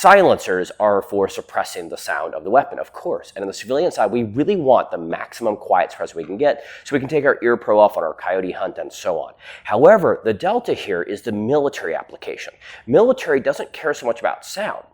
Silencers are for suppressing the sound of the weapon, of course. And on the civilian side, we really want the maximum quiet suppressor we can get so we can take our ear pro off on our coyote hunt and so on. However, the delta here is the military application. Military doesn't care so much about sound.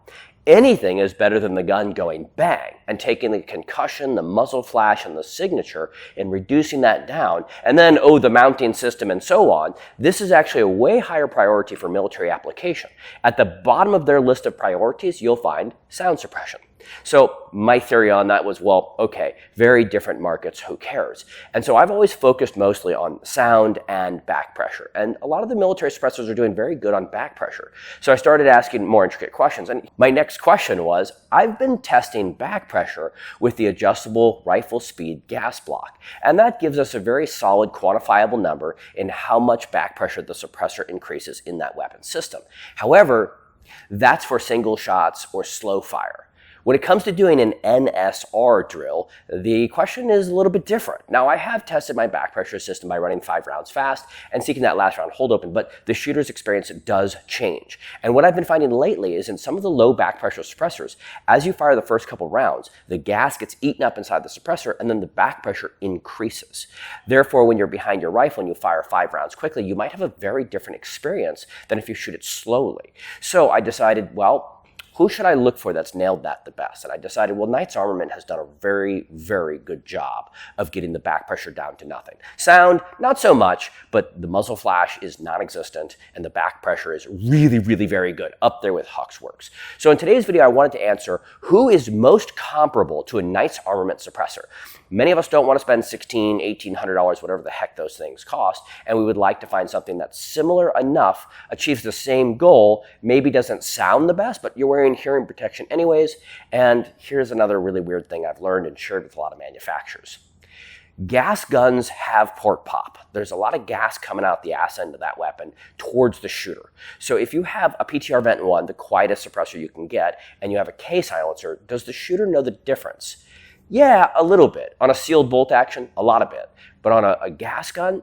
Anything is better than the gun going bang and taking the concussion, the muzzle flash, and the signature and reducing that down. And then, oh, the mounting system and so on. This is actually a way higher priority for military application. At the bottom of their list of priorities, you'll find sound suppression. So my theory on that was, well, okay, very different markets, who cares? And so I've always focused mostly on sound and back pressure. And a lot of the military suppressors are doing very good on back pressure. So I started asking more intricate questions. And my next question was, I've been testing back pressure with the adjustable rifle speed gas block. And that gives us a very solid quantifiable number in how much back pressure the suppressor increases in that weapon system. However, that's for single shots or slow fire. When it comes to doing an NSR drill, the question is a little bit different. Now, I have tested my back pressure system by running 5 rounds fast and seeking that last round hold open, but the shooter's experience does change. And what I've been finding lately is in some of the low back pressure suppressors, as you fire the first couple rounds, the gas gets eaten up inside the suppressor and then the back pressure increases. Therefore, when you're behind your rifle and you fire 5 rounds quickly, you might have a very different experience than if you shoot it slowly. So I decided, well, who should I look for that's nailed that the best? And I decided, well, Knights Armament has done a very, very good job of getting the back pressure down to nothing. Sound, not so much, but the muzzle flash is non-existent, and the back pressure is really, really very good, up there with Huck's works. So in today's video, I wanted to answer who is most comparable to a Knights Armament suppressor. Many of us don't want to spend $1,600, $1,800, whatever the heck those things cost, and we would like to find something that's similar enough, achieves the same goal, maybe doesn't sound the best, but you're wearing hearing protection anyways. And here's another really weird thing I've learned and shared with a lot of manufacturers. Gas guns have port pop. There's a lot of gas coming out the ass end of that weapon towards the shooter. So if you have a PTR Vent 1, the quietest suppressor you can get, and you have a K silencer, does the shooter know the difference? Yeah, a little bit. On a sealed bolt action, a lot of it. But on a gas gun,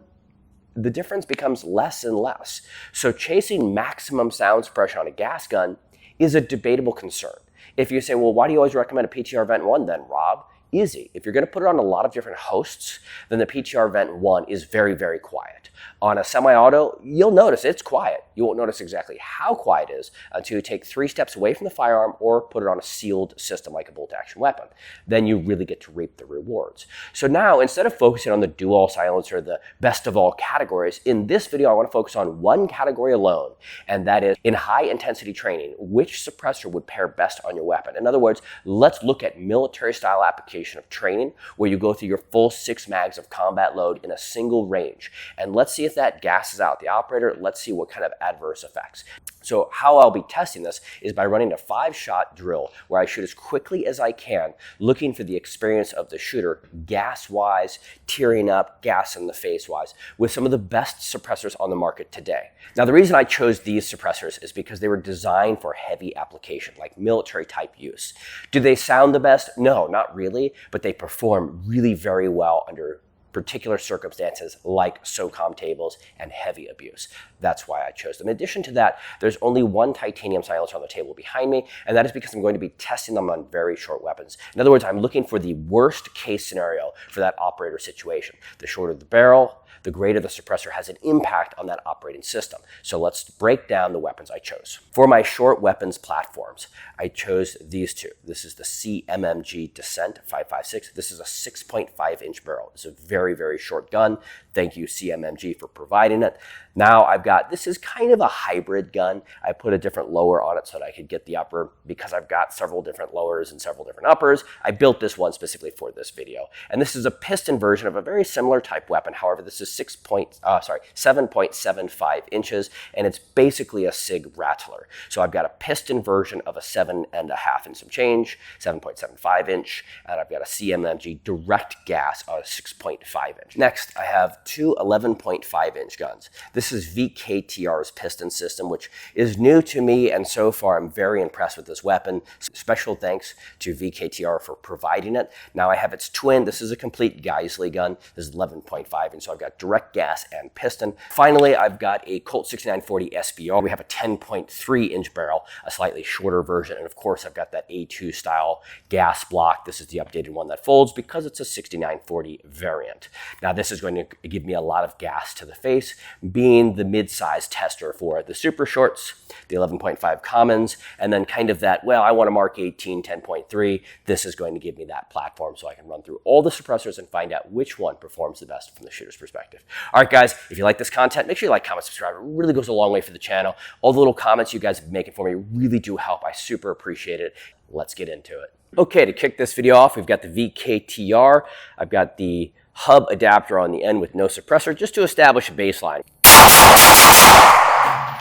the difference becomes less and less. So chasing maximum sound suppression on a gas gun is a debatable concern. If you say, well, why do you always recommend a PTR Vent 1 then, Rob? Easy. If you're going to put it on a lot of different hosts, then the PTR Vent 1 is very, very quiet. On a semi-auto, you'll notice it's quiet. You won't notice exactly how quiet it is until you take 3 steps away from the firearm or put it on a sealed system like a bolt-action weapon. Then you really get to reap the rewards. So now, instead of focusing on the dual silencer, the best of all categories, in this video I want to focus on one category alone, and that is in high-intensity training, which suppressor would pair best on your weapon. In other words, let's look at military-style application of training where you go through your full 6 mags of combat load in a single range. And let's see if that gasses out the operator. Let's see what kind of adverse effects. So how I'll be testing this is by running a 5-shot drill where I shoot as quickly as I can, looking for the experience of the shooter, gas-wise, tearing up, gas in the face-wise, with some of the best suppressors on the market today. Now, the reason I chose these suppressors is because they were designed for heavy application, like military-type use. Do they sound the best? No, not really, but they perform really very well under particular circumstances like SOCOM tables and heavy abuse. That's why I chose them. In addition to that, there's only one titanium silencer on the table behind me, and that is because I'm going to be testing them on very short weapons. In other words, I'm looking for the worst case scenario for that operator situation. The shorter the barrel, the greater the suppressor has an impact on that operating system. So let's break down the weapons I chose. For my short weapons platforms, I chose these two. This is the CMMG Descent 5.56. This is a 6.5-inch barrel. It's a very, very short gun. Thank you, CMMG, for providing it. Now I've got, this is kind of a hybrid gun. I put a different lower on it so that I could get the upper because I've got several different lowers and several different uppers. I built this one specifically for this video. And this is a piston version of a very similar type weapon. However, this is 7.75 inches, and it's basically a SIG rattler. So I've got a piston version of a 7.5 and some change, 7.75 inch, and I've got a CMMG direct gas on a 6.5 inch. Next, I have two 11.5 inch guns. This is VKTR's piston system, which is new to me, and so far I'm very impressed with this weapon. Special thanks to VKTR for providing it. Now I have its twin. This is a complete Geisley gun. This is 11.5, and so I've got got direct gas and piston. Finally, I've got a Colt 6940 SBR. We have a 10.3-inch barrel, a slightly shorter version, and of course, I've got that A2 style gas block. This is the updated one that folds because it's a 6940 variant. Now, this is going to give me a lot of gas to the face, being the mid-size tester for the super shorts, the 11.5 commons, and then kind of that, well, I want to mark 18, 10.3. This is going to give me that platform so I can run through all the suppressors and find out which one performs the best from the shooter's perspective. All right, guys, if you like this content, make sure you like, comment, subscribe. It really goes a long way for the channel. All the little comments you guys have been making for me really do help. I super appreciate it. Let's get into it. Okay, to kick this video off, we've got the VKTR. I've got the hub adapter on the end with no suppressor, just to establish a baseline.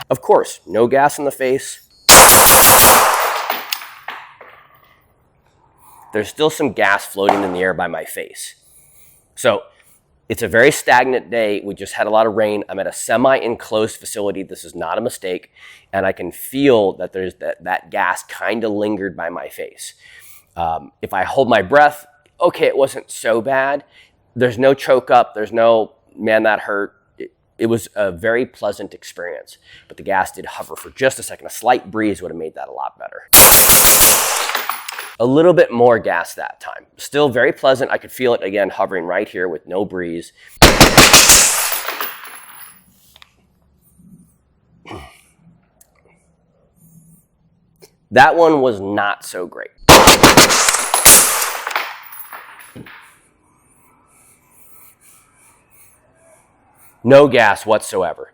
Of course, no gas in the face. There's still some gas floating in the air by my face. So it's a very stagnant day. We just had a lot of rain. I'm at a semi-enclosed facility. This is not a mistake. And I can feel that there's that gas kind of lingered by my face. If I hold my breath, okay, it wasn't so bad. There's no choke up. There's no, man, that hurt. It was a very pleasant experience. But the gas did hover for just a second. A slight breeze would have made that a lot better. A little bit more gas that time. Still very pleasant. I could feel it again hovering right here with no breeze. That one was not so great. No gas whatsoever.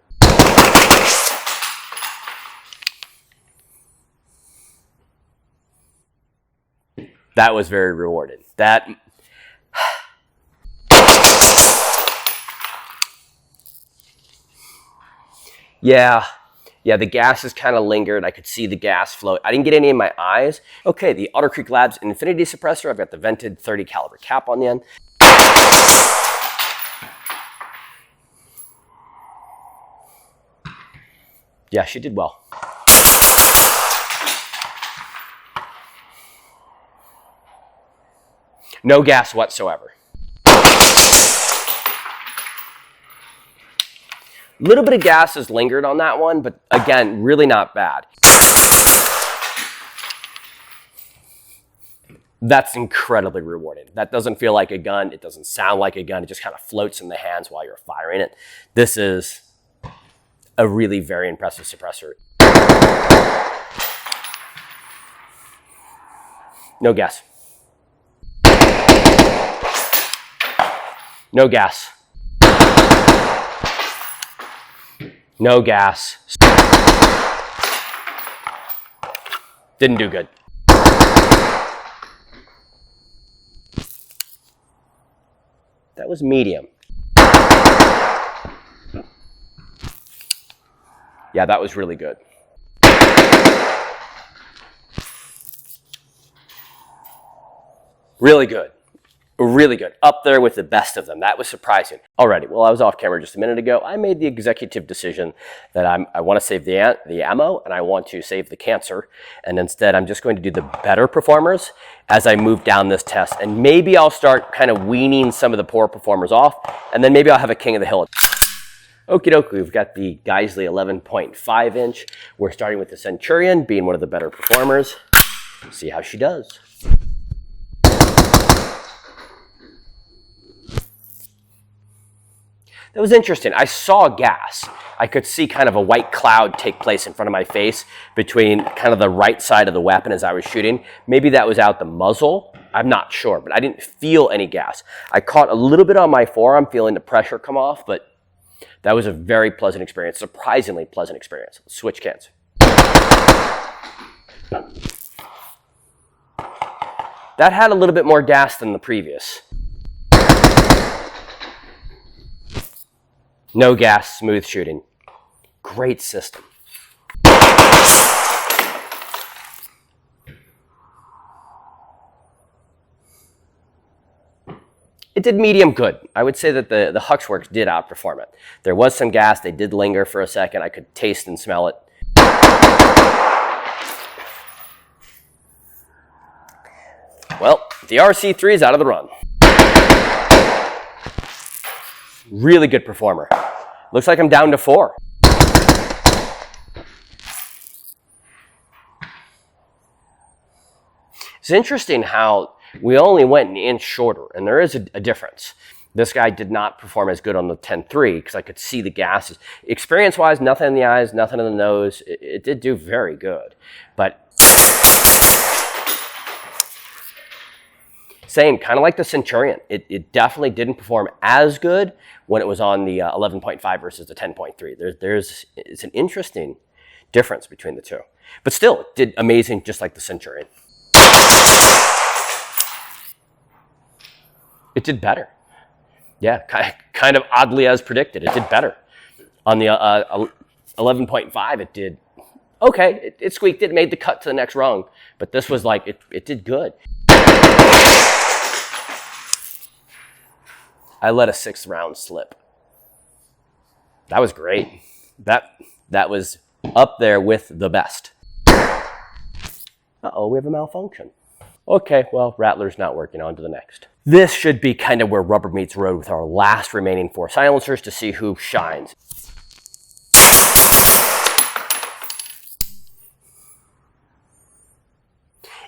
That was very rewarding. Yeah, the gas is kind of lingered. I could see the gas float. I didn't get any in my eyes. Okay, the Otter Creek Labs Infinity Suppressor. I've got the vented 30 caliber cap on the end. Yeah, she did well. No gas whatsoever. A little bit of gas has lingered on that one, but again, really not bad. That's incredibly rewarding. That doesn't feel like a gun. It doesn't sound like a gun. It just kind of floats in the hands while you're firing it. This is a really very impressive suppressor. No gas. No gas. No gas. Didn't do good. That was medium. Yeah, that was really good. Really good. Really good. Up there with the best of them. That was surprising. Alrighty, well, I was off camera just a minute ago. I made the executive decision that I want to save the ammo and I want to save the cancer. And instead, I'm just going to do the better performers as I move down this test. And maybe I'll start kind of weaning some of the poor performers off. And then maybe I'll have a king of the hill. Okie dokie, we've got the Geisley 11.5 inch. We're starting with the Centurion being one of the better performers. See how she does. That was interesting. I saw gas. I could see kind of a white cloud take place in front of my face between kind of the right side of the weapon as I was shooting. Maybe that was out the muzzle. I'm not sure, but I didn't feel any gas. I caught a little bit on my forearm, feeling the pressure come off, but that was a very pleasant experience, surprisingly pleasant experience. Let's switch cans. That had a little bit more gas than the previous. No gas, smooth shooting. Great system. It did medium good. I would say that the Huxworks did outperform it. There was some gas. They did linger for a second. I could taste and smell it. Well, the RC3 is out of the run. Really good performer. Looks like I'm down to 4. It's interesting how we only went an inch shorter, and there is a difference. This guy did not perform as good on the 10-3 because I could see the gases. Experience-wise, nothing in the eyes, nothing in the nose. It did do very good. But same, kind of like the Centurion. It definitely didn't perform as good when it was on the 11.5 versus the 10.3. It's an interesting difference between the two. But still, it did amazing just like the Centurion. It did better. Yeah, kind of oddly as predicted. It did better. On the 11.5, it did okay. It squeaked. It made the cut to the next rung. But this was like, it did good. I let a 6th round slip. That was great. That was up there with the best. Uh-oh, we have a malfunction. Okay, well, Rattler's not working. On to the next. This should be kind of where rubber meets road with our last remaining 4 silencers to see who shines.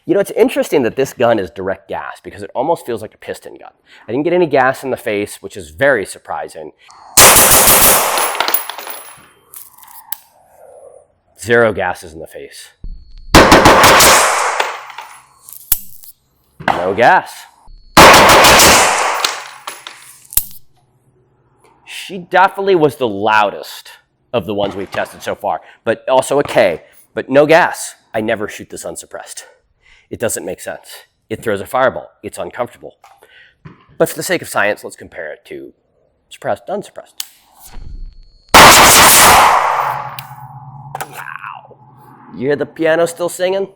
You know, it's interesting that this gun is direct gas because it almost feels like a piston gun. I didn't get any gas in the face, which is very surprising. 0 gases in the face. No gas. She definitely was the loudest of the ones we've tested so far, but also a K, but no gas. I never shoot this unsuppressed. It doesn't make sense. It throws a fireball. It's uncomfortable. But for the sake of science, let's compare it to suppressed, unsuppressed. Wow. You hear the piano still singing?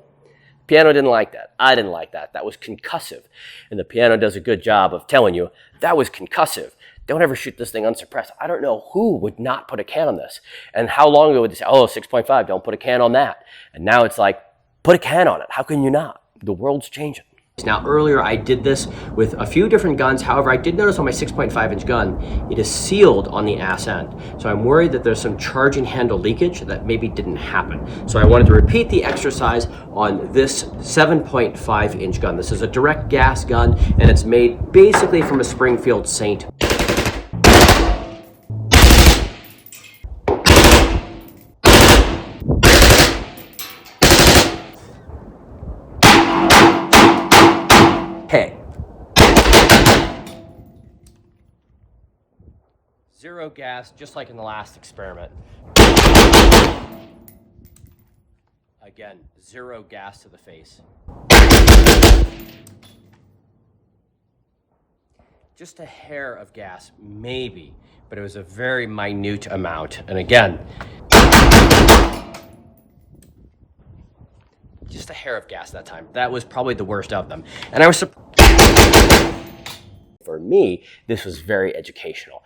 Piano didn't like that. I didn't like that. That was concussive. And the piano does a good job of telling you that was concussive. Don't ever shoot this thing unsuppressed. I don't know who would not put a can on this. And how long ago would they say, oh, 6.5, don't put a can on that. And now it's like, put a can on it. How can you not? The world's changing. Now earlier I did this with a few different guns. However, I did notice on my 6.5 inch gun, it is sealed on the ass end. So I'm worried that there's some charging handle leakage that maybe didn't happen. So I wanted to repeat the exercise on this 7.5 inch gun. This is a direct gas gun and it's made basically from a Springfield Saint. Hey. 0 gas, just like in the last experiment. Again, 0 gas to the face. Just a hair of gas, maybe, but it was a very minute amount. And again, just a hair of gas that time. That was probably the worst of them. And I was surprised. For me, this was very educational.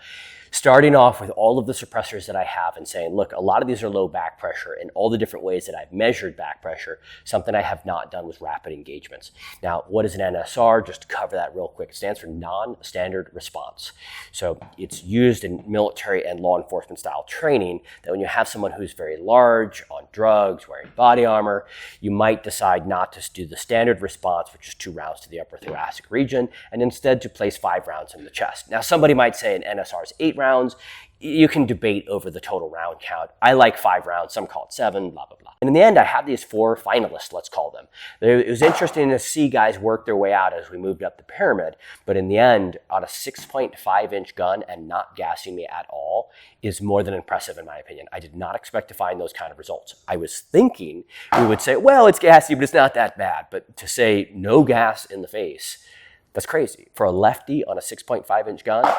Starting off with all of the suppressors that I have and saying, look, a lot of these are low back pressure and all the different ways that I've measured back pressure, something I have not done with rapid engagements. Now, what is an NSR? Just to cover that real quick, it stands for non-standard response. So it's used in military and law enforcement style training that when you have someone who's very large, on drugs, wearing body armor, you might decide not to do the standard response, which is 2 rounds to the upper thoracic region, and instead to place 5 rounds in the chest. Now, somebody might say an NSR is 8 rounds. You can debate over the total round count. I like 5 rounds, some call it 7, blah, blah, blah. And in the end, I have these 4 finalists, let's call them. It was interesting to see guys work their way out as we moved up the pyramid, but in the end, on a 6.5 inch gun and not gassing me at all is more than impressive in my opinion. I did not expect to find those kind of results. I was thinking we would say, well, it's gassy, but it's not that bad. But to say no gas in the face, that's crazy. For a lefty on a 6.5 inch gun,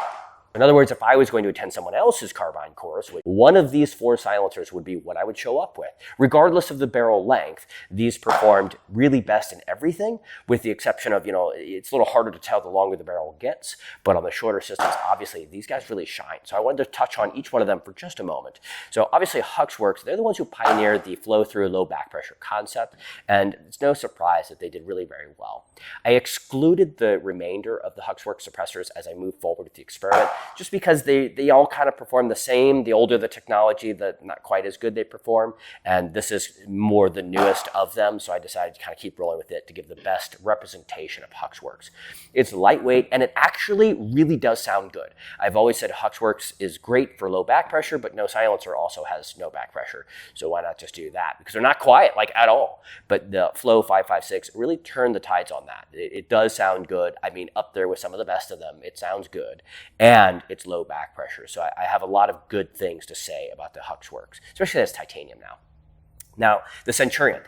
in other words, if I was going to attend someone else's carbine course, one of these 4 silencers would be what I would show up with. Regardless of the barrel length, these performed really best in everything, with the exception of, it's a little harder to tell the longer the barrel gets, but on the shorter systems, obviously, these guys really shine. So I wanted to touch on each one of them for just a moment. So obviously, Huxworks, they're the ones who pioneered the flow-through low back pressure concept, and it's no surprise that they did really very well. I excluded the remainder of the Huxworks suppressors as I moved forward with the experiment, just because they all kind of perform the same. The older the technology, the not quite as good they perform. And this is more the newest of them. So I decided to kind of keep rolling with it to give the best representation of HuxWorks. It's lightweight and it actually really does sound good. I've always said HuxWorks is great for low back pressure, but no silencer also has no back pressure. So why not just do that? Because they're not quiet like at all. But the Flow 556 really turned the tides on that. It does sound good. I mean, up there with some of the best of them. It sounds good. And it's low back pressure. So I have a lot of good things to say about the HuxWorks, especially as titanium now. Now, the Centurion.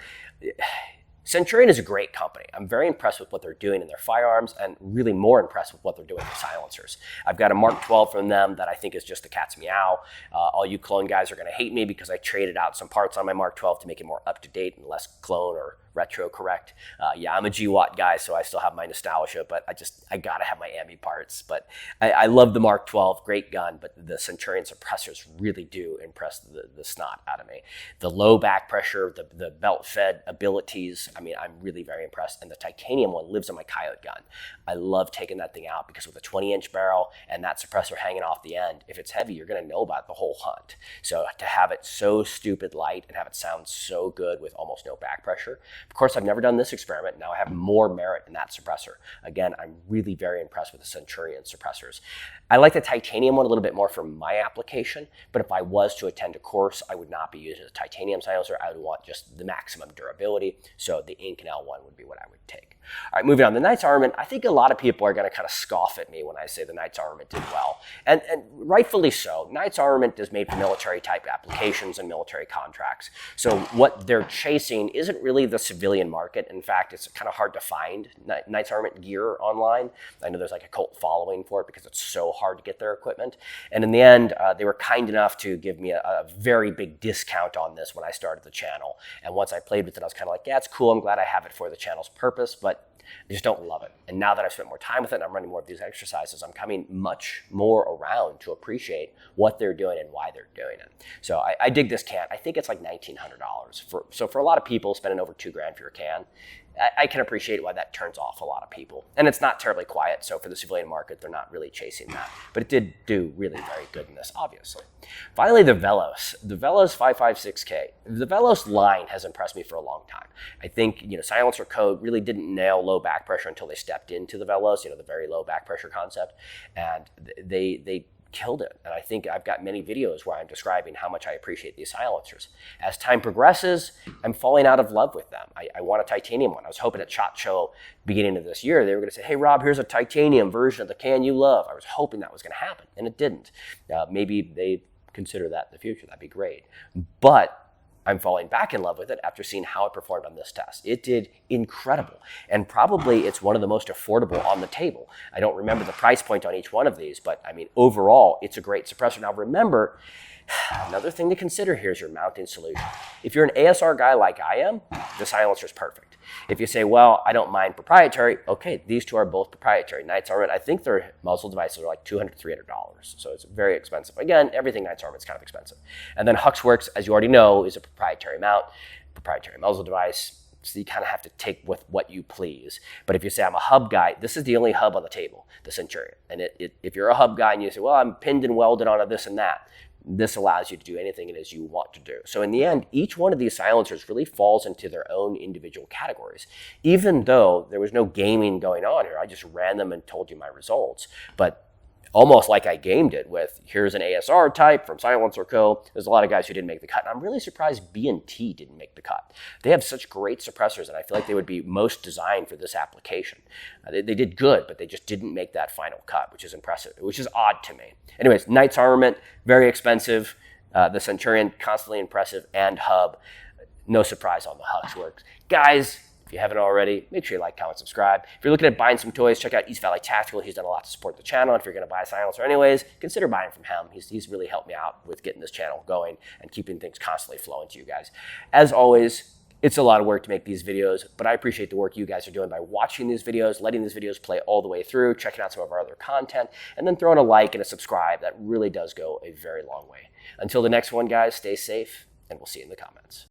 Centurion is a great company. I'm very impressed with what they're doing in their firearms and really more impressed with what they're doing with silencers. I've got a Mark 12 from them that I think is just the cat's meow. All you clone guys are going to hate me because I traded out some parts on my Mark 12 to make it more up-to-date and less clone or retro correct. Yeah, I'm a GWatt guy, so I still have my nostalgia, but I gotta have my AMI parts. But I love the Mark 12, great gun, but the Centurion suppressors really do impress the snot out of me. The low back pressure, the belt fed abilities, I mean, I'm really very impressed. And the titanium one lives on my Coyote gun. I love taking that thing out because with a 20-inch barrel and that suppressor hanging off the end, if it's heavy, you're gonna know about the whole hunt. So to have it so stupid light and have it sound so good with almost no back pressure. Of course, I've never done this experiment. Now I have more merit in that suppressor. Again, I'm really very impressed with the Centurion suppressors. I like the titanium one a little bit more for my application, but if I was to attend a course, I would not be using a titanium silencer. I would want just the maximum durability. So the Inconel one would be what I would take. All right, moving on. The Knights Armament, I think a lot of people are going to kind of scoff at me when I say the Knights Armament did well. And rightfully so. Knights Armament is made for military type applications and military contracts. So what they're chasing isn't really the civilian market. In fact, it's kind of hard to find Knights Armament gear online. I know there's like a cult following for it because it's so hard to get their equipment. And in the end, they were kind enough to give me a very big discount on this when I started the channel. And once I played with it, I was kind of like, yeah, it's cool. I'm glad I have it for the channel's purpose, but I just don't love it. And now that I've spent more time with it and I'm running more of these exercises, I'm coming much more around to appreciate what they're doing and why they're doing it. So I dig this can. I think it's like $1,900. So for a lot of people, spending over $2,000 for your can, I can appreciate why that turns off a lot of people. And it's not terribly quiet, so for the civilian market, they're not really chasing that. But it did do really very good in this, obviously. Finally, the Velos. The Velos 556K. The Velos line has impressed me for a long time. I think, Silencer Code really didn't nail low back pressure until they stepped into the Velos, the very low back pressure concept. And they killed it. And I think I've got many videos where I'm describing how much I appreciate these silencers. As time progresses, I'm falling out of love with them. I want a titanium one. I was hoping at SHOT Show beginning of this year, they were going to say, hey, Rob, here's a titanium version of the can you love. I was hoping that was going to happen, and it didn't. Maybe they consider that in the future. That'd be great. But I'm falling back in love with it after seeing how it performed on this test. It did incredible. And probably it's one of the most affordable on the table. I don't remember the price point on each one of these, but I mean, overall, it's a great suppressor. Now remember, another thing to consider here is your mounting solution. If you're an ASR guy like I am, the silencer is perfect. If you say, well, I don't mind proprietary, okay, these two are both proprietary. Knights Armament, I think their muzzle devices are like $200, $300. So it's very expensive. Again, everything Knights Armament is kind of expensive. And then HuxWorks, as you already know, is a proprietary mount, proprietary muzzle device. So you kind of have to take with what you please. But if you say I'm a hub guy, this is the only hub on the table, the Centurion. And if you're a hub guy and you say, well, I'm pinned and welded on this and that, this allows you to do anything it is you want to do. So in the end, each one of these silencers really falls into their own individual categories. Even though there was no gaming going on here, I just ran them and told you my results. But almost like I gamed it with, here's an ASR type from Silencer Co. There's a lot of guys who didn't make the cut. And I'm really surprised B&T didn't make the cut. They have such great suppressors, and I feel like they would be most designed for this application. They did good, but they just didn't make that final cut, which is impressive, which is odd to me. Anyways, Knights Armament, very expensive. The Centurion, constantly impressive, and hub. No surprise on the HuxWorks. Guys, if you haven't already, make sure you like, comment, subscribe. If you're looking at buying some toys, check out East Valley Tactical. He's done a lot to support the channel. If you're going to buy a silencer anyways, consider buying from him. He's really helped me out with getting this channel going and keeping things constantly flowing to you guys. As always, it's a lot of work to make these videos, but I appreciate the work you guys are doing by watching these videos, letting these videos play all the way through, checking out some of our other content, and then throwing a like and a subscribe. That really does go a very long way. Until the next one, guys, stay safe, and we'll see you in the comments.